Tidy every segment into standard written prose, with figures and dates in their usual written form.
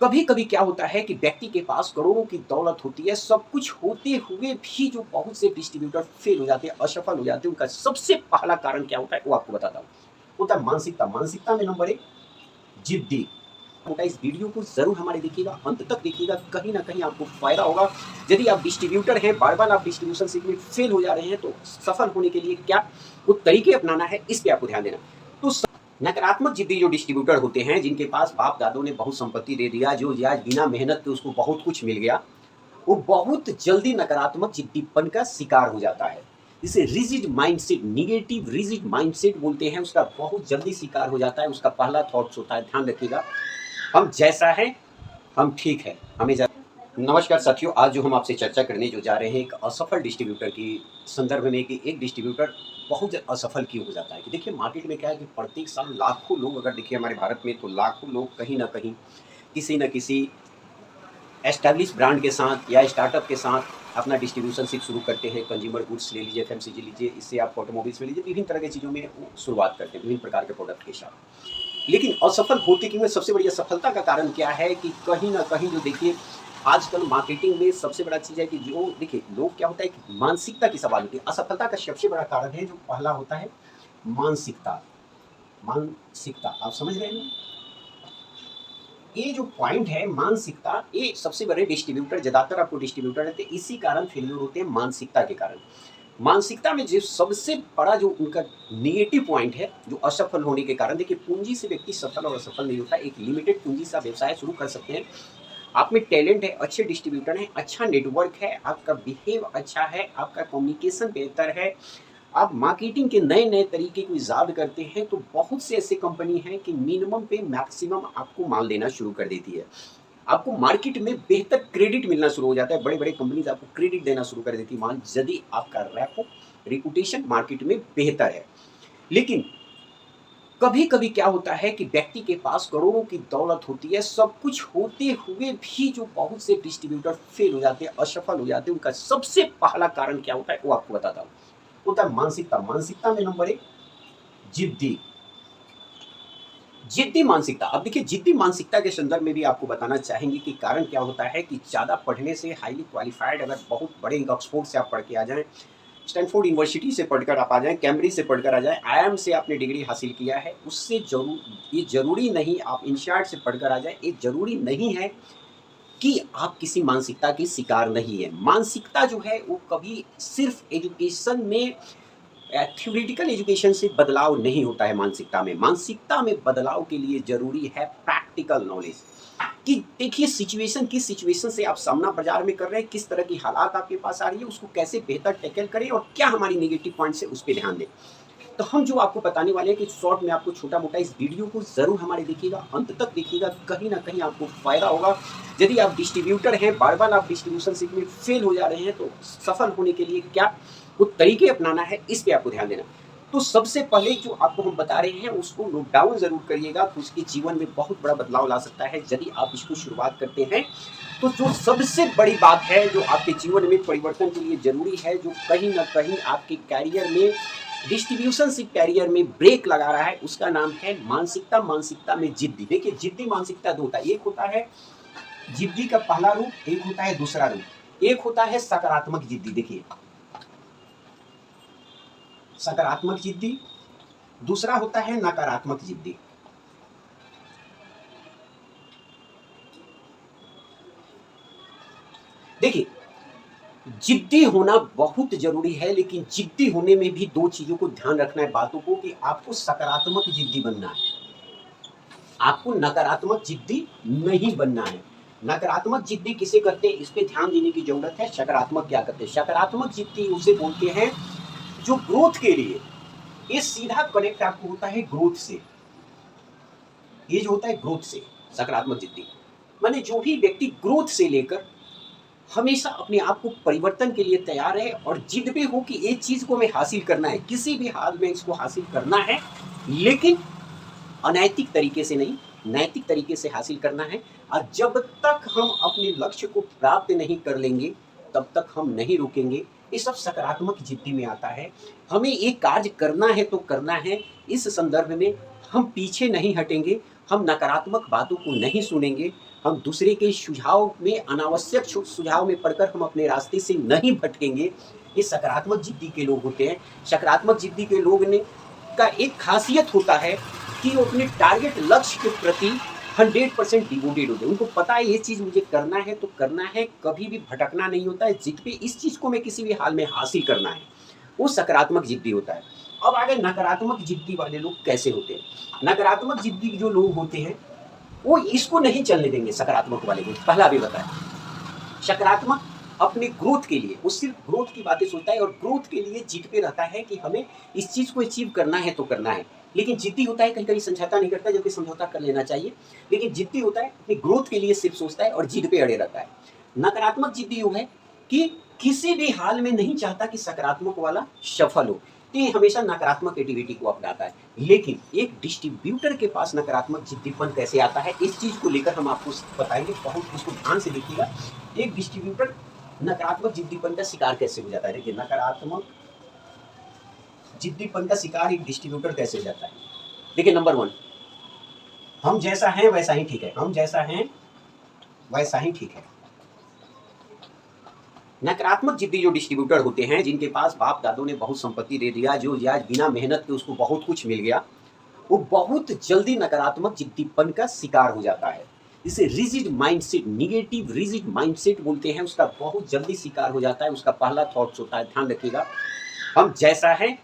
कभी कभी क्या होता है कि व्यक्ति के पास करोड़ों की दौलत होती है, सब कुछ होते हुए भी जो बहुत से डिस्ट्रीब्यूटर फेल हो जाते हैं, असफल हो जाते हैं, उनका सबसे पहला कारण क्या होता है वो आपको बताता हूँ। होता है मानसिकता। मानसिकता में नंबर एक, जिद्दी। मोटा इस वीडियो को जरूर हमारे देखिएगा, अंत तक देखिएगा, कहीं ना कहीं आपको फायदा होगा। यदि आप डिस्ट्रीब्यूटर हैं, बार बार आप डिस्ट्रीब्यूशन में फेल हो जा रहे हैं, तो सफल होने के लिए क्या कुछ तरीके अपनाना है, इस पे आपको ध्यान देना। तो नकारात्मक जिद्दी जो डिस्ट्रीब्यूटर होते हैं, जिनके पास बाप दादों ने बहुत संपत्ति दे दिया, जो आज बिना मेहनत के उसको बहुत कुछ मिल गया, वो बहुत जल्दी नकारात्मक जिद्दीपन का शिकार हो जाता है। इसे rigid mindset, negative rigid mindset बोलते हैं, उसका बहुत जल्दी शिकार हो जाता है। उसका पहला थॉट्स होता है, ध्यान रखिएगा, हम जैसा है हम ठीक है, हमें नमस्कार साथियों, आज जो हम आपसे चर्चा करने जो जा रहे हैं, एक असफल डिस्ट्रीब्यूटर की संदर्भ में कि एक डिस्ट्रीब्यूटर बहुत असफल क्यों हो जाता है। कि देखिए मार्केट में क्या है कि प्रत्येक साल लाखों लोग, अगर देखिए हमारे भारत में, तो लाखों लोग कहीं ना कहीं किसी न किसी एस्टैब्लिश ब्रांड के साथ या स्टार्टअप के साथ अपना डिस्ट्रीब्यूशनशिप शुरू करते हैं। कंज्यूमर गुड्स ले लीजिए, एफएमसीजी लीजिए, इससे आप ऑटोमोबाइल्स में लीजिए, विभिन्न तरह की चीज़ों में वो शुरुआत करते हैं विभिन्न प्रकार के प्रोडक्ट के साथ। लेकिन असफल होते क्यों है? सबसे बड़ी असफलता का कारण क्या है कि कहीं ना कहीं जो देखिए आजकल मार्केटिंग में सबसे बड़ा चीज़ है कि जो देखिए लोग, क्या होता है कि मानसिकता की सवाल होती है। असफलता का सबसे बड़ा कारण है, जो पहला होता है मानसिकता। मानसिकता, आप समझ रहे हैं? ये जो पॉइंट है मानसिकता, ये सबसे बड़े डिस्ट्रीब्यूटर, ज्यादातर आपको डिस्ट्रीब्यूटर रहते हैं, इसी कारण फेलियर होते हैं, मानसिकता के कारण। मानसिकता में जो सबसे बड़ा जो उनका निगेटिव पॉइंट है, जो असफल होने के कारण, देखिए पूंजी से व्यक्ति सफल और असफल नहीं होता। एक लिमिटेड पूंजी से आप व्यवसाय शुरू कर सकते हैं। आप में टैलेंट है, अच्छे डिस्ट्रीब्यूटर हैं, अच्छा नेटवर्क है, आपका बिहेव अच्छा है, आपका कम्युनिकेशन बेहतर है, आप मार्केटिंग के नए नए तरीके को ईजाद करते हैं, तो बहुत से ऐसे कंपनी हैं कि मिनिमम पे मैक्सिमम आपको माल देना शुरू कर देती है। आपको मार्केट में बेहतर क्रेडिट मिलना शुरू हो जाता है। बड़े बड़े कंपनीज आपको क्रेडिट देना शुरू कर देती है मान, यदि आपका रैपो रिपुटेशन मार्केट में बेहतर है। लेकिन कभी कभी क्या होता है कि व्यक्ति के पास करोड़ों की दौलत होती है, सब कुछ होते हुए भी जो बहुत से डिस्ट्रीब्यूटर फेल हो जाते हैं, असफल हो जाते हैं, उनका सबसे पहला कारण क्या होता है वो आपको बताता हूँ। होता है मानसिकता। मानसिकता में नंबर एक, जिद्दी। जिद्दी मानसिकता। अब देखिए जिद्दी मानसिकता के संदर्भ में भी आपको बताना चाहेंगे कि कारण क्या होता है कि ज़्यादा पढ़ने से, हाईली क्वालिफाइड, अगर बहुत बड़े ऑक्सफोर्ड से आप पढ़ के आ जाएं, स्टैनफोर्ड यूनिवर्सिटी से पढ़कर आप आ जाएं, कैम्ब्रिज से पढ़कर आ जाएं, आईआईएम से आपने डिग्री हासिल किया है, उससे ये जरूरी नहीं, आप इंशार्ट से पढ़कर आ जाएं, ये जरूरी नहीं है कि आप किसी मानसिकता की शिकार नहीं है। मानसिकता जो है वो कभी सिर्फ एजुकेशन में, थ्योरेटिकल एजुकेशन से बदलाव नहीं होता है। मानसिकता में, मानसिकता में बदलाव के लिए जरूरी है प्रैक्टिकल नॉलेज। कि देखिए सिचुएशन, किस सिचुएशन से आप सामना बाजार में कर रहे हैं, किस तरह की हालात आपके पास आ रही है, उसको कैसे बेहतर टैकल करें और क्या हमारी नेगेटिव पॉइंट्स है उस पर ध्यान दें। तो हम जो आपको बताने वाले हैं कि शॉर्ट में आपको छोटा मोटा, इस वीडियो को जरूर हमारे देखिएगा, अंत तक देखिएगा, कहीं ना कहीं आपको फायदा होगा। यदि आप डिस्ट्रीब्यूटर हैं, बार बार आप डिस्ट्रीब्यूशन में फेल हो जा रहे हैं, तो सफल होने के लिए क्या कुछ तरीके अपनाना है, इस पे आपको ध्यान देना। तो सबसे पहले जो आपको हम बता रहे हैं उसको नोट डाउन जरूर करिएगा, तो उसके जीवन में बहुत बड़ा बदलाव ला सकता है यदि आप इसको शुरुआत करते हैं। तो जो सबसे बड़ी बात है, जो आपके जीवन में परिवर्तन के लिए जरूरी है, जो कहीं ना कहीं आपके कैरियर में, डिस्ट्रीब्यूशनशिप कैरियर में ब्रेक लगा रहा है, उसका नाम है मानसिकता। मानसिकता में जिद्दी। देखिए जिद्दी मानसिकता दो होता है, एक होता है जिद्दी का पहला रूप, एक होता है दूसरा रूप। एक होता है सकारात्मक जिद्दी, देखिए सकारात्मक जिद्दी, दूसरा होता है नकारात्मक जिद्दी। देखिए जिद्दी होना बहुत जरूरी है, लेकिन जिद्दी होने में भी दो चीजों को ध्यान रखना है, बातों को, कि आपको सकारात्मक जिद्दी बनना है, आपको नकारात्मक जिद्दी नहीं बनना है। नकारात्मक जिद्दी किसे करते हैं, इस पे ध्यान देने की जरूरत है। सकारात्मक क्या करते हैं? सकारात्मक जिद्दी उसे बोलते हैं जो ग्रोथ के लिए, ये सीधा कनेक्ट आपको होता है ग्रोथ से। ये जो होता है ग्रोथ से, सकारात्मक जिद्दी माने जो भी व्यक्ति ग्रोथ से लेकर हमेशा अपने आप को परिवर्तन के लिए तैयार है और जिद पे हो कि एक चीज को हमें हासिल करना है, किसी भी हाल में इसको हासिल करना है, लेकिन अनैतिक तरीके से नहीं, नैतिक तरीके से हासिल करना है। और जब तक हम अपने लक्ष्य को प्राप्त नहीं कर लेंगे, तब तक हम नहीं रुकेंगे। ये सब सकारात्मक जिद्दी में आता है। हमें एक कार्य करना है तो करना है, इस संदर्भ में हम पीछे नहीं हटेंगे, हम नकारात्मक बातों को नहीं सुनेंगे, हम दूसरे के सुझाव में, अनावश्यक सुझाव में पढ़कर हम अपने रास्ते से नहीं भटकेंगे। ये सकारात्मक जिद्दी के लोग होते हैं। सकारात्मक जिद्दी के लोग ने का एक खासियत होता है कि वो अपने टारगेट लक्ष्य के प्रति 100% डिवोटेड होते हैं। उनको पता है ये चीज़ मुझे करना है तो करना है, कभी भी भटकना नहीं होता है, जिद पे इस चीज़ को मैं किसी भी हाल में हासिल करना है, वो सकारात्मक जिद्दी होता है। अब आगे नकारात्मक जिद्दी वाले लोग कैसे होते हैं। नकारात्मक जिद्दी जो लोग होते हैं वो इसको नहीं चलने देंगे सकारात्मक वाले को। पहला भी बताया, सकारात्मक अपने ग्रोथ के लिए, वो सिर्फ ग्रोथ की बातें सोचता है और ग्रोथ के लिए जिद पे रहता है कि हमें इस चीज़ को अचीव करना है तो करना है। लेकिन जिद्दी होता है, कहीं कहीं समझौता नहीं करता, जबकि समझौता कर लेना चाहिए। लेकिन जिद्दी होता है अपनी ग्रोथ के लिए सिर्फ सोचता है और जिद पे अड़े रहता है। नकारात्मक जिद्दी वो है कि किसी भी हाल में नहीं चाहता कि सकारात्मक वाला सफल हो, तो ये हमेशा नकारात्मक एक्टिविटी को अपनाता है। लेकिन एक डिस्ट्रीब्यूटर के पास नकारात्मक जिद्दीपन कैसे आता है, इस चीज़ को लेकर हम आपको बताएंगे। बहुत इसको ध्यान से देखिएगा। एक डिस्ट्रीब्यूटर नकारात्मक जिद्दीपन का शिकार कैसे हो जाता है। देखिए, नकारात्मक जिद्दीपन का शिकार एक डिस्ट्रीब्यूटर कैसे हो जाता है। देखिए, नंबर 1, हम जैसा हैं वैसा ही ठीक है। हम जैसा हैं वैसा ही ठीक है। नकारात्मक जिद्दी जो डिस्ट्रीब्यूटर होते हैं, जिनके पास बाप दादों ने बहुत संपत्ति दे दिया, जो आज बिना मेहनत के उसको बहुत कुछ मिल गया, वो बहुत जल्दी नकारात्मक जिद्दीपन का शिकार हो जाता है। इसे rigid mindset, negative rigid mindset बोलते हैं। उसका बहुत जल्दी शिकार हो जाता है। उसका पहला थॉट्स होता है, ध्यान रखिएगा, हम जैसा हैं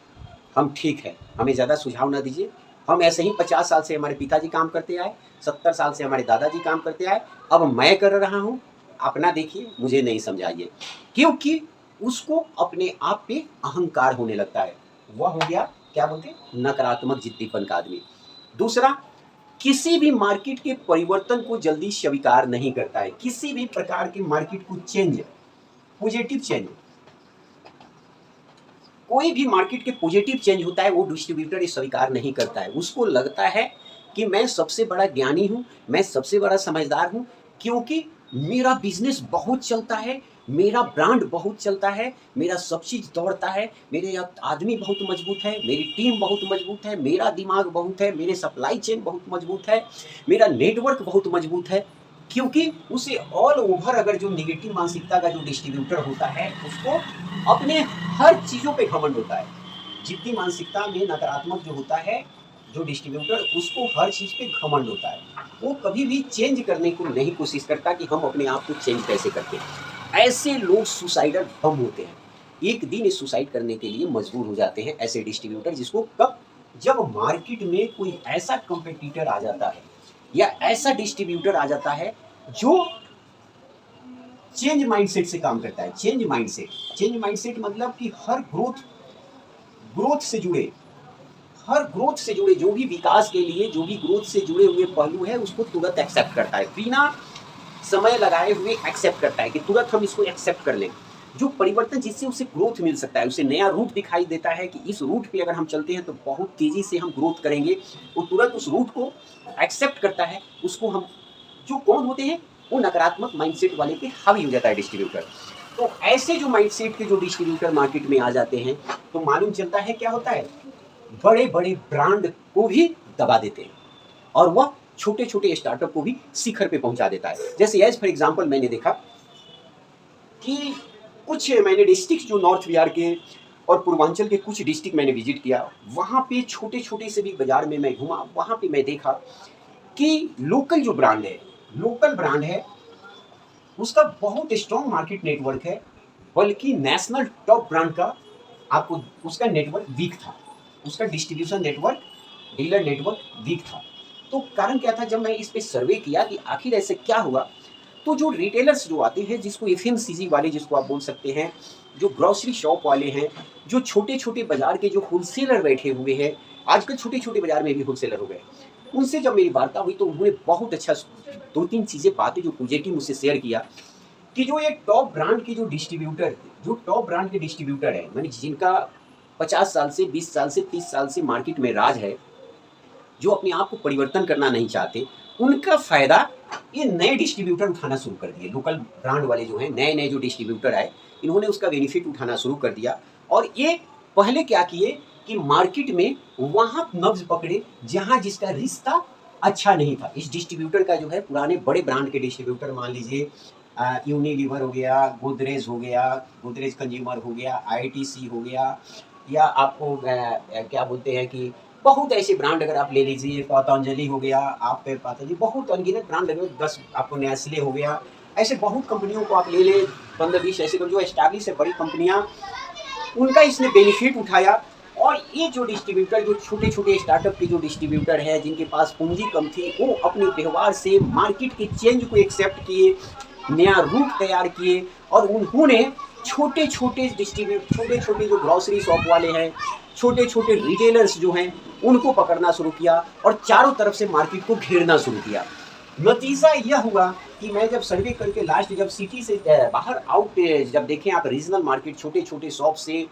हम ठीक है, हमें ज़्यादा सुझाव ना दीजिए। हम ऐसे ही 50 साल से हमारे पिताजी काम करते आए, 70 साल से हमारे दादाजी काम करते आए, अब मैं कर रहा हूँ, अपना देखिए, मुझे नहीं समझाइए। क्योंकि उसको अपने आप पे अहंकार होने लगता है। वह हो गया, क्या बोलते हैं, नकारात्मक जिद्दीपन का आदमी। दूसरा, किसी भी मार्केट के परिवर्तन को जल्दी स्वीकार नहीं करता है। किसी भी प्रकार के मार्केट को चेंज, पॉजिटिव चेंज, कोई भी मार्केट के पॉजिटिव चेंज होता है वो डिस्ट्रीब्यूटर स्वीकार नहीं करता है। उसको लगता है कि मैं सबसे बड़ा ज्ञानी हूँ, मैं सबसे बड़ा समझदार हूँ, क्योंकि मेरा बिजनेस बहुत चलता है, मेरा ब्रांड बहुत चलता है, मेरा सब चीज़ दौड़ता है, मेरे आदमी बहुत मजबूत है, मेरी टीम बहुत मजबूत है, मेरा दिमाग बहुत है, मेरे सप्लाई चेन बहुत मजबूत है, मेरा नेटवर्क बहुत मजबूत है। क्योंकि उसे ऑल ओवर, अगर जो निगेटिव मानसिकता का जो डिस्ट्रीब्यूटर होता है, उसको अपने हर चीज़ों पे घमंड होता है। जिद्दी मानसिकता में नकारात्मक जो होता है, जो डिस्ट्रीब्यूटर, उसको हर चीज़ पे घमंड होता है। वो कभी भी चेंज करने को नहीं कोशिश करता कि हम अपने आप को चेंज कैसे करते हैं। ऐसे लोग सुसाइडल बम होते हैं। एक दिन इस सुसाइड करने के लिए मजबूर हो जाते हैं ऐसे डिस्ट्रीब्यूटर, जिसको कब, जब मार्केट में कोई ऐसा कंपटीटर आ जाता है या ऐसा डिस्ट्रीब्यूटर आ जाता है जो चेंज माइंडसेट से काम करता है। चेंज माइंडसेट मतलब कि हर ग्रोथ से जुड़े, जो भी विकास के लिए, जो भी ग्रोथ से जुड़े हुए पहलू है, उसको तुरंत एक्सेप्ट करता है, बिना समय लगाए हुए एक्सेप्ट करता है कि तुरंत हम इसको एक्सेप्ट कर लें। जो परिवर्तन जिससे उसे ग्रोथ मिल सकता है, उसे नया रूट दिखाई देता है कि इस रूट पे अगर हम चलते हैं तो बहुत तेज़ी से हम ग्रोथ करेंगे, वो तुरंत उस रूट को एक्सेप्ट करता है। उसको हम, जो कौन होते हैं, वो नकारात्मक माइंडसेट वाले पे हावी हो जाता है डिस्ट्रीब्यूटर। तो ऐसे जो माइंडसेट के जो डिस्ट्रीब्यूटर मार्केट में आ जाते हैं, तो मालूम चलता है क्या होता है, बड़े बड़े ब्रांड को भी दबा देते हैं और वह छोटे छोटे स्टार्टअप को भी शिखर पे पहुंचा देता है। जैसे एज फॉर एग्जांपल मैंने देखा कि कुछ मैंने डिस्ट्रिक्ट जो नॉर्थ बिहार के और पूर्वांचल के कुछ डिस्ट्रिक्ट मैंने विजिट किया, वहाँ पे छोटे छोटे से भी बाजार में मैं घूमा, वहाँ पे मैं देखा कि लोकल जो ब्रांड है, लोकल ब्रांड है, उसका बहुत स्ट्रॉन्ग मार्केट नेटवर्क है, बल्कि नेशनल टॉप ब्रांड का आपको उसका नेटवर्क वीक था, उसका distribution network, dealer network weak था। तो कारण क्या था, जब मैं इस पे सर्वे किया कि आखिर ऐसे क्या हुआ, तो जो रिटेलर्स जो आते हैं, जिसको एफएमसीजी वाले जिसको आप बोल सकते हैं, जो ग्रोसरी शॉप वाले हैं, जो छोटे छोटे बाजार के जो होलसेलर बैठे हुए हैं, आजकल छोटे छोटे बाजार में भी होलसेलर हो गए, उनसे जब मेरी वार्ता हुई तो उन्होंने बहुत अच्छा 2-3 चीज़ें बातें जो पॉजिटिव मुझसे शेयर किया कि जो ये टॉप ब्रांड के जो डिस्ट्रीब्यूटर, जो टॉप ब्रांड के डिस्ट्रीब्यूटर है, मैंने जिनका 50 साल से 20 साल से 30 साल से मार्केट में राज है, जो अपने आप को परिवर्तन करना नहीं चाहते, उनका फ़ायदा ये नए डिस्ट्रीब्यूटर उठाना शुरू कर दिए। लोकल ब्रांड वाले जो हैं, नए नए जो डिस्ट्रीब्यूटर आए, इन्होंने उसका बेनिफिट उठाना शुरू कर दिया। और ये पहले क्या किए कि मार्केट में वहाँ नब्ज पकड़े जहाँ जिसका रिश्ता अच्छा नहीं था। इस डिस्ट्रीब्यूटर का जो है पुराने बड़े ब्रांड के डिस्ट्रीब्यूटर मान लीजिए यूनिलीवर हो गया, गोदरेज हो गया, गोदरेज कंज्यूमर हो गया, आईटीसी हो गया, या आपको क्या बोलते हैं कि बहुत ऐसे ब्रांड अगर आप ले लीजिए, पतंजलि हो गया, आप पे पतंजलि बहुत अनगिनत ब्रांड लगे, 10 आपको नेस्ले हो गया, ऐसे बहुत कंपनियों को आप ले लें, 15-20 ऐसे जो एस्टैब्लिश है बड़ी कंपनियां, उनका इसने बेनिफिट उठाया। और ये जो डिस्ट्रीब्यूटर, जो छोटे छोटे स्टार्टअप के जो डिस्ट्रीब्यूटर हैं जिनके पास पूंजी कम थी, वो अपने व्यवहार से मार्केट के चेंज को एक्सेप्ट किए, नया रूट तैयार किए, और उन्होंने छोटे छोटे छोटे छोटे जो ग्रॉसरी शॉप वाले हैं, छोटे छोटे रिटेलर्स जो हैं, उनको पकड़ना शुरू किया और चारों तरफ से मार्केट को घेरना शुरू किया। नतीजा यह हुआ कि मैं जब सर्वे करके लास्ट जब सिटी से बाहर आउट जब देखें आप रीजनल मार्केट, छोटे छोटे शॉप से,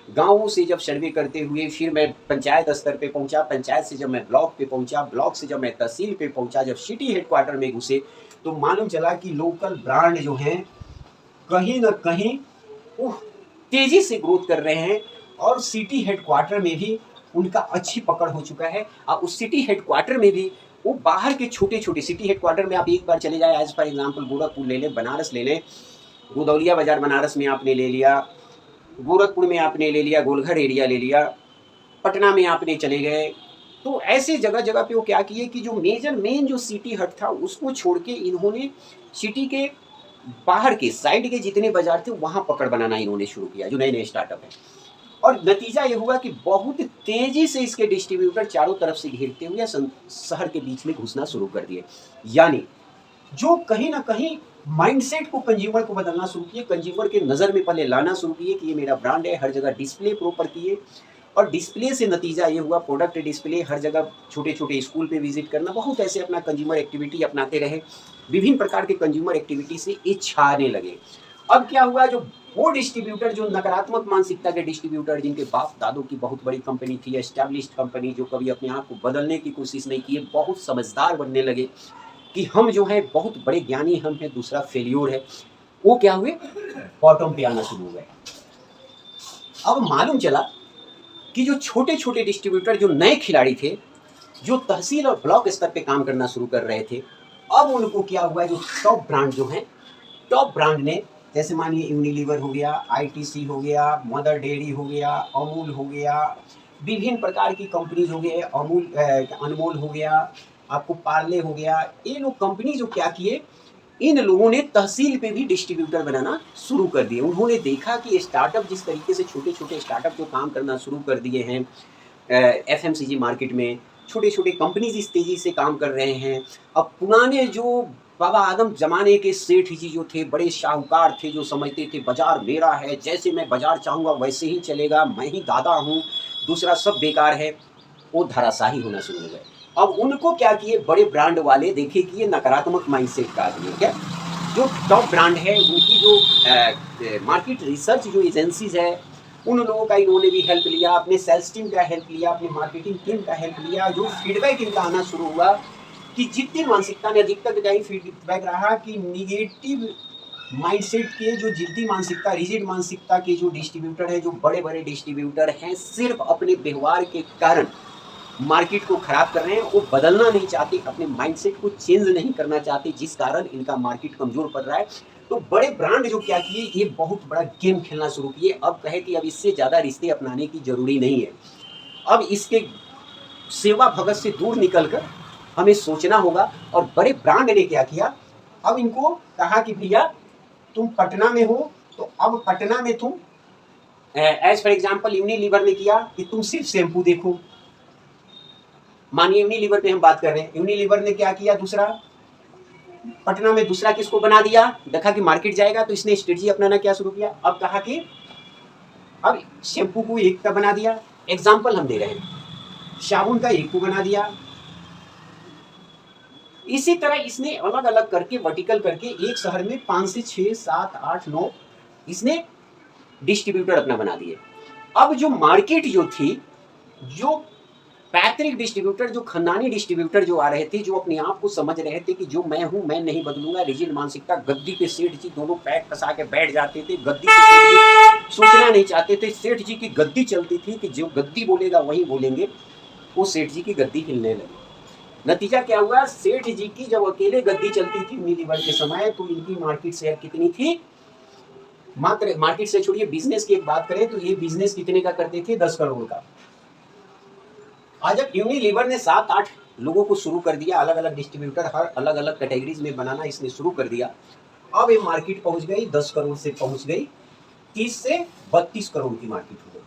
गाँवों से जब सर्वे करते हुए, फिर मैं पंचायत स्तर पे पहुंचा, पंचायत से जब मैं ब्लॉक पे पहुंचा, ब्लॉक से जब मैं तहसील पे पहुंचा, जब सिटी हेडक्वार्टर में घुसे, तो मालूम चला कि लोकल ब्रांड जो हैं कहीं ना कहीं तेजी से ग्रोथ कर रहे हैं, और सिटी हेडक्वार्टर में भी उनका अच्छी पकड़ हो चुका है। और उस सिटी हेडक्वार्टर में भी वो बाहर के छोटे छोटे, सिटी हेडक्वार्टर में आप एक बार चले जाए, एज फॉर एग्जाम्पल गोरखपुर ले लें, बनारस ले लें, गोदौलिया बाजार बनारस में आपने ले लिया, गोरखपुर में आपने ले लिया, गोलघर एरिया ले लिया, पटना में आपने चले गए, तो ऐसे जगह जगह पे वो क्या किए कि जो मेन जो सिटी हट था उसको छोड़ के इन्होंने सिटी के बाहर के साइड के जितने बाजार थे वहां पकड़ बनाना इन्होंने शुरू किया, जो नए नए स्टार्टअप है। और नतीजा ये हुआ कि बहुत तेजी से इसके डिस्ट्रीब्यूटर चारों तरफ से घेरते हुए शहर के बीच में घुसना शुरू कर दिए। यानी जो कहीं ना कहीं माइंडसेट को कंज्यूमर को बदलना शुरू किए, कंज्यूमर के नज़र में पहले लाना शुरू किए कि ये मेरा ब्रांड है, हर जगह डिस्प्ले प्रॉपर किए, और डिस्प्ले से नतीजा ये हुआ, प्रोडक्ट डिस्प्ले हर जगह, छोटे छोटे स्कूल पे विजिट करना, बहुत ऐसे अपना कंज्यूमर एक्टिविटी अपनाते रहे, विभिन्न प्रकार के कंज्यूमर एक्टिविटी से ये छाने लगे। अब क्या हुआ, जो वो डिस्ट्रीब्यूटर जो नकारात्मक मानसिकता के डिस्ट्रीब्यूटर, जिनके बाप दादों की बहुत बड़ी कंपनी थी, एस्टैब्लिश्ड कंपनी, जो कभी अपने आप को बदलने की कोशिश नहीं की, बहुत समझदार बनने लगे कि हम जो है बहुत बड़े ज्ञानी हम हैं, दूसरा फेल्योर है, वो क्या हुए, बॉटम पे आना शुरू हो गए। अब मालूम चला कि जो छोटे छोटे डिस्ट्रीब्यूटर, जो नए खिलाड़ी थे, जो तहसील और ब्लॉक स्तर पे काम करना शुरू कर रहे थे, अब उनको क्या हुआ, जो टॉप ब्रांड जो हैं, टॉप ब्रांड ने, जैसे मानिए यूनिलीवर हो गया, आईटीसी हो गया, मदर डेयरी हो गया, अमूल हो गया, विभिन्न प्रकार की कंपनीज हो गए, अनमोल हो गया, आपको पार्ले हो गया, ये लोग कंपनी जो क्या किए, इन लोगों ने तहसील पे भी डिस्ट्रीब्यूटर बनाना शुरू कर दिए। उन्होंने देखा कि स्टार्टअप जिस तरीके से, छोटे छोटे स्टार्टअप जो काम करना शुरू कर दिए हैं एफएमसीजी मार्केट में, छोटे छोटे कंपनीज इस तेजी से काम कर रहे हैं। अब पुराने जो बाबा आदम जमाने के सेठ जी जो थे, बड़े शाहूकार थे, जो समझते थे बाजार मेरा है, जैसे मैं बाजार चाहूँगा वैसे ही चलेगा, मैं ही दादा हूँ, दूसरा सब बेकार है, वो धराशाही होना शुरू हो गए। अब उनको क्या किए, बड़े ब्रांड वाले देखे कि ये नकारात्मक माइंडसेट का आदमी है, क्या जो टॉप ब्रांड है उनकी जो मार्केट रिसर्च जो एजेंसीज है, उन लोगों का इन्होंने भी हेल्प लिया, अपने सेल्स टीम का हेल्प लिया, अपनी मार्केटिंग टीम का हेल्प लिया। जो फीडबैक इनका आना शुरू हुआ कि जितनी मानसिकता ने अधिकतर यही फीडबैक रहा कि निगेटिव माइंडसेट के, जो जिद्दी मानसिकता, रिजिड मानसिकता के जो डिस्ट्रीब्यूटर है, जो बड़े बड़े डिस्ट्रीब्यूटर हैं, सिर्फ अपने व्यवहार के कारण मार्केट को खराब कर रहे हैं, वो बदलना नहीं चाहते, अपने माइंडसेट को चेंज नहीं करना चाहते, जिस कारण इनका मार्केट कमजोर पड़ रहा है। तो बड़े ब्रांड जो क्या किए, ये बहुत बड़ा गेम खेलना शुरू किए। अब कहे कि अब इससे ज़्यादा रिश्ते अपनाने की जरूरी नहीं है, अब इसके सेवा भगत से दूर निकलकर हमें सोचना होगा। और बड़े ब्रांड ने क्या किया, अब इनको कहा कि भैया तुम पटना में हो, तो अब पटना में तुम एज फॉर एग्जाम्पल यूनिलीवर ने किया कि तुम सिर्फ शैम्पू देखो। मानिए यूनिलीवर पे हम बात कर रहे हैं, यूनिलीवर ने क्या किया, दूसरा पटना में दूसरा किसको बना दिया, देखा कि मार्केट जाएगा तो इसने स्ट्रेटजी अपनाना क्या शुरू किया, अब कहा कि अब शैम्पू को एक का बना दिया, एग्जाम्पल हम दे रहे हैं, साबुन का एक को बना दिया। इसी तरह इसने अलग अलग करके, वर्टिकल करके, एक शहर में 5 से 6, 7, 8, 9 इसने डिस्ट्रीब्यूटर अपना बना दिए। अब जो मार्केट जो थी, जो पैतृक डिस्ट्रीब्यूटर, जो खानदानी डिस्ट्रीब्यूटर जो आ रहे थे, जो अपने आप को समझ रहे थे कि जो मैं हूं मैं नहीं बदलूंगा, रिजिड मानसिकता, गद्दी पे सेठ जी दोनों पैर फंसा के बैठ जाते थे, गद्दी पे सेठ जी सोचना नहीं चाहते थे, सेठ जी की गद्दी चलती थी कि जो गद्दी बोलेगा वही बोलेंगे, वो सेठ जी की गद्दी हिलने लगी। नतीजा क्या हुआ, सेठ जी की जब अकेले गद्दी चलती थी यूनिलीवर के समय तो इनकी मार्केट शेयर कितनी थी, मात्र मार्केट से छोड़िए बिजनेस की एक बात करें तो ये बिजनेस कितने का करते थे, 10 करोड़ का। आज जब यूनिलीवर ने 7-8 लोगों को शुरू कर दिया, अलग अलग डिस्ट्रीब्यूटर हर अलग अलग कैटेगरीज में बनाना इसने शुरू कर दिया, अब ये मार्केट पहुंच गई 10 करोड़ से पहुंच गई 30 से 32 करोड़ की मार्केट हो गई।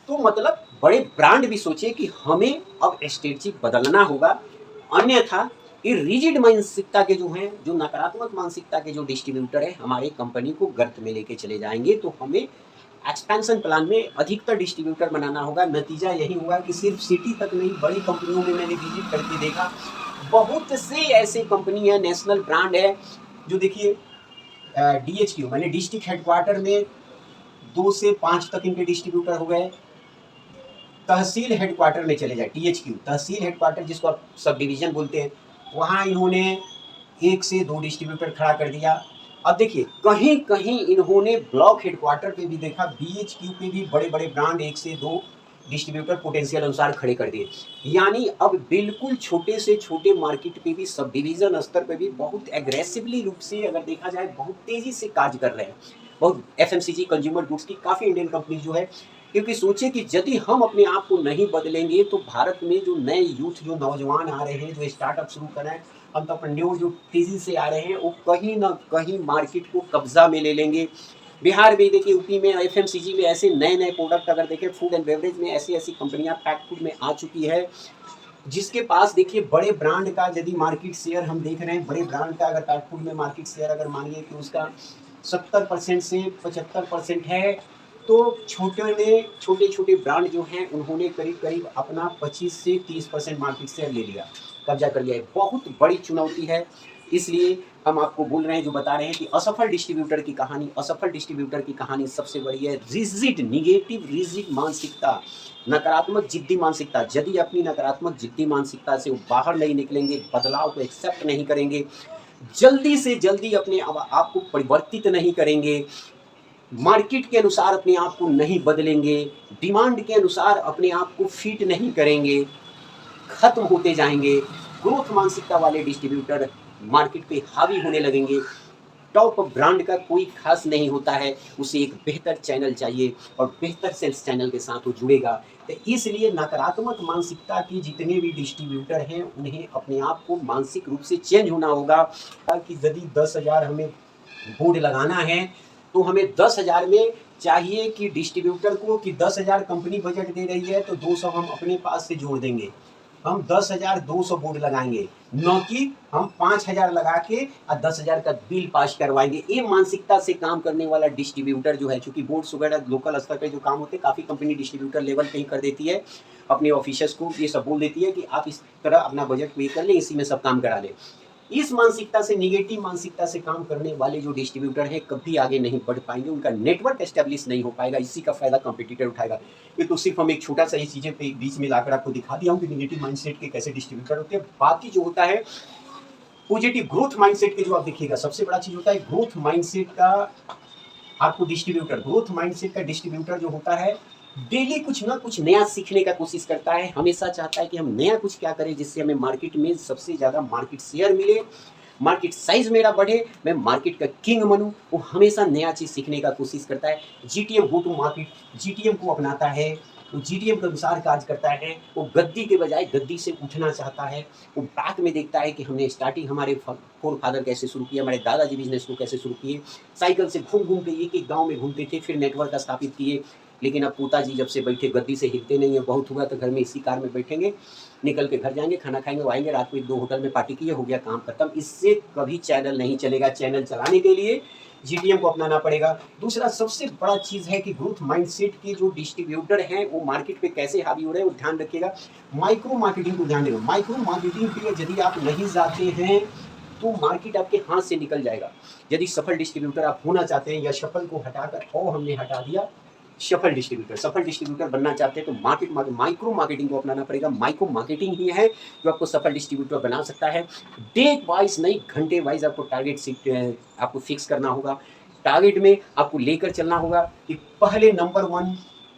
तो मतलब बड़े ब्रांड भी सोचे कि हमें अब स्ट्रेटजी बदलना होगा, अन्यथा ये रिजिड मानसिकता के जो हैं, जो नकारात्मक मानसिकता के जो डिस्ट्रीब्यूटर है हमारे कंपनी को गर्त में लेके चले जाएंगे। तो हमें एक्सपेंशन प्लान में अधिकतर डिस्ट्रीब्यूटर बनाना होगा। नतीजा यही हुआ कि सिर्फ सिटी तक नहीं, बड़ी कंपनियों में मैंने विजिट करके देखा, बहुत से ऐसे कंपनी है, नेशनल ब्रांड है, जो देखिए DHQ मैंने डिस्ट्रिक्ट हेडक्वार्टर में 2 से 5 तक इनके डिस्ट्रीब्यूटर हो गए। तहसील हेडक्वार्टर में चले जाए, THQ तहसील हेडक्वार्टर जिसको आप सब डिवीजन बोलते हैं, वहाँ इन्होंने 1 से 2 डिस्ट्रीब्यूटर खड़ा कर दिया। अब देखिए कहीं कहीं इन्होंने ब्लॉक हेडक्वार्टर पे भी देखा, BHQ पे भी बड़े बड़े ब्रांड 1 से 2 डिस्ट्रीब्यूटर पोटेंशियल अनुसार खड़े कर दिए। यानी अब बिल्कुल छोटे से छोटे मार्केट पे भी, सब डिवीजन स्तर पे भी बहुत एग्रेसिवली रूप से अगर देखा जाए बहुत तेजी से कार्य कर रहे हैं। बहुत FMCG कंज्यूमर गुड्स की काफ़ी इंडियन कंपनी जो है, क्योंकि सोचिए कि यदि हम अपने आप को नहीं बदलेंगे तो भारत में जो नए यूथ, जो नौजवान आ रहे हैं, जो स्टार्टअप शुरू कर रहे हैं, एंटरप्रेन्योर जो तेजी से आ रहे हैं, वो कहीं ना कहीं मार्केट को कब्जा में ले लेंगे। बिहार में देखिए, यूपी में FMCG में ऐसे नए नए प्रोडक्ट अगर देखें, फूड एंड बेवरेज में ऐसी ऐसी कंपनियां पैक फूड में आ चुकी है, जिसके पास देखिए बड़े ब्रांड का यदि मार्केट शेयर हम देख रहे हैं, बड़े ब्रांड का अगर पैक फूड में मार्केट शेयर अगर मानिए कि उसका 70% से 75% है, तो छोटे छोटे ब्रांड जो हैं उन्होंने करीब करीब अपना 25 से 30% मार्केट शेयर ले लिया, कब्जा कर लिया है। बहुत बड़ी चुनौती है, इसलिए हम आपको बोल रहे हैं, जो बता रहे हैं कि असफल डिस्ट्रीब्यूटर की कहानी सबसे बड़ी है रिजिड, निगेटिव रिजिड मानसिकता, नकारात्मक जिद्दी मानसिकता। यदि अपनी नकारात्मक जिद्दी मानसिकता से वो बाहर नहीं निकलेंगे, बदलाव को एक्सेप्ट नहीं करेंगे, जल्दी से जल्दी अपने आप को परिवर्तित नहीं करेंगे, मार्केट के अनुसार अपने आप को नहीं बदलेंगे, डिमांड के अनुसार अपने आप को फिट नहीं करेंगे, खत्म होते जाएंगे। ग्रोथ मानसिकता वाले डिस्ट्रीब्यूटर मार्केट पे हावी होने लगेंगे। टॉप ब्रांड का कोई खास नहीं होता है, उसे एक बेहतर चैनल चाहिए और बेहतर सेल्स चैनल के साथ वो जुड़ेगा। तो इसलिए नकारात्मक मानसिकता की जितने भी डिस्ट्रीब्यूटर हैं उन्हें अपने आप को मानसिक रूप से चेंज होना होगा कि यदि 10,000 हमें बोर्ड लगाना है तो हमें 10,000 में चाहिए कि डिस्ट्रीब्यूटर को कि 10,000 कंपनी बजट दे रही है तो 200 हम अपने पास से जोड़ देंगे, हम 10,200 बोर्ड लगाएंगे, न कि हम 5,000 लगा के और 10,000 का बिल पास करवाएंगे। ये मानसिकता से काम करने वाला डिस्ट्रीब्यूटर जो है, चूंकि बोर्ड्स वगैरह लोकल स्तर पे जो काम होते हैं, काफ़ी कंपनी डिस्ट्रीब्यूटर लेवल पे ही कर देती है, अपने ऑफिसर्स को ये सब बोल देती है कि आप इस तरह अपना बजट पे कर लें, इसी में सब काम करा लें। इस मानसिकता से, निगेटिव मानसिकता से काम करने वाले जो डिस्ट्रीब्यूटर हैं कभी आगे नहीं बढ़ पाएंगे, उनका नेटवर्क एस्टेब्लिश नहीं हो पाएगा, इसी का फायदा कंपटीटर उठाएगा। ये तो सिर्फ हम एक छोटा सा ये चीज़ें पे बीच में लाकर आपको दिखा दिया हूँ कि निगेटिव माइंडसेट के कैसे डिस्ट्रीब्यूटर होते हैं। बाकी जो होता है पॉजिटिव ग्रोथ माइंडसेट के, जो आप देखिएगा सबसे बड़ा चीज होता है ग्रोथ माइंडसेट का। आपको डिस्ट्रीब्यूटर, ग्रोथ माइंडसेट का डिस्ट्रीब्यूटर जो होता है डेली कुछ ना कुछ नया सीखने का कोशिश करता है, हमेशा चाहता है कि हम नया कुछ क्या करें जिससे हमें मार्केट में सबसे ज़्यादा मार्केट शेयर मिले, मार्केट साइज मेरा बढ़े, मैं मार्केट का किंग बनूं। वो हमेशा नया चीज़ सीखने का कोशिश करता है। GTM go to market, GTM को अपनाता है, वो GTM के अनुसार कार्य करता है। वो गद्दी के बजाय गद्दी से उठना चाहता है। वो बैक में देखता है कि हमने स्टार्टिंग हमारे फोर फादर कैसे शुरू किया, हमारे दादाजी बिजनेस को कैसे शुरू किए, साइकिल से घूम घूम के एक एक गाँव में घूमते थे, फिर नेटवर्क स्थापित किए। लेकिन अब पोताजी जब से बैठे गद्दी से हिलते नहीं है, बहुत हुआ तो घर में इसी कार में बैठेंगे, निकल के घर जाएंगे, खाना खाएंगे, आएंगे, रात को 1-2 होटल में पार्टी किए, हो गया काम खत्म। इससे कभी चैनल नहीं चलेगा। चैनल चलाने के लिए GTM को अपनाना पड़ेगा। दूसरा सबसे बड़ा चीज़ है कि ग्रोथ माइंडसेट के जो डिस्ट्रीब्यूटर हैं वो मार्केट पे कैसे हावी हो रहे हैं, वो ध्यान रखिएगा। माइक्रो मार्केटिंग को ध्यान देगा। माइक्रो मार्केटिंग पे यदि आप नहीं जाते हैं तो मार्केट आपके हाथ से निकल जाएगा। यदि सफल डिस्ट्रीब्यूटर आप होना चाहते हैं, या सफल को हटाकर और हमने हटा दिया सफल डिस्ट्रीब्यूटर बनना चाहते हैं तो माइक्रो मार्केटिंग को अपनाना पड़ेगा। माइक्रो मार्केटिंग ही है जो आपको सफल डिस्ट्रीब्यूटर बना सकता है। डे वाइज नहीं, घंटे वाइज आपको टारगेट आपको फिक्स करना होगा। टारगेट में आपको लेकर चलना होगा कि पहले नंबर 1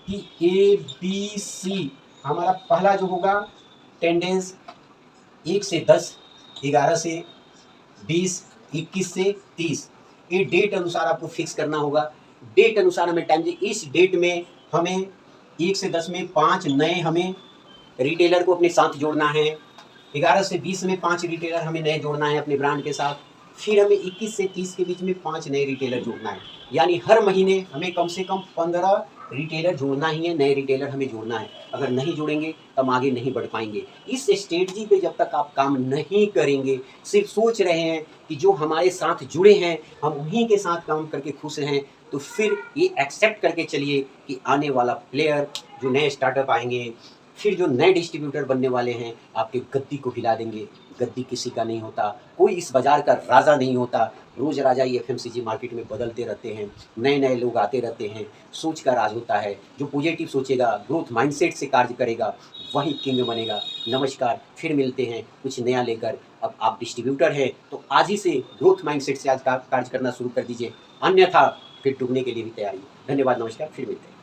की ABC हमारा पहला जो होगा टेंडेंस, 1 से 10, 11 से 20, 21 से 30, ये डेट अनुसार आपको फिक्स करना होगा। डेट अनुसार हमें टाइम दे, इस डेट में हमें 1 से 10 में 5 नए हमें रिटेलर को अपने साथ जोड़ना है। 11 से 20 में 5 रिटेलर हमें नए जोड़ना है अपने ब्रांड के साथ। फिर हमें 21 से 30 के बीच में 5 नए रिटेलर जोड़ना है। यानी हर महीने हमें कम से कम 15 रिटेलर जोड़ना ही है, नए रिटेलर हमें जोड़ना है। अगर नहीं जोड़ेंगे तो हम आगे नहीं बढ़ पाएंगे। इस स्ट्रेटजी पे जब तक आप काम नहीं करेंगे, सिर्फ सोच रहे हैं कि जो हमारे साथ जुड़े हैं हम उन्हीं के साथ काम करके खुश हैं, तो फिर ये एक्सेप्ट करके चलिए कि आने वाला प्लेयर, जो नए स्टार्टअप आएंगे, फिर जो नए डिस्ट्रीब्यूटर बनने वाले हैं, आपके गद्दी को हिला देंगे। गद्दी किसी का नहीं होता, कोई इस बाज़ार का राजा नहीं होता। रोज़ राजा ही एफएमसीजी मार्केट में बदलते रहते हैं, नए नए लोग आते रहते हैं। सोच का राज होता है, जो पॉजिटिव सोचेगा, ग्रोथ माइंडसेट से कार्य करेगा, वही किंग बनेगा। नमस्कार, फिर मिलते हैं कुछ नया लेकर। अब आप डिस्ट्रीब्यूटर हैं तो आज ही से ग्रोथ माइंडसेट से आज कार्य करना शुरू कर दीजिए, अन्यथा फिर डूबने के लिए भी तैयारी है। धन्यवाद, नमस्कार, फिर मिलते हैं।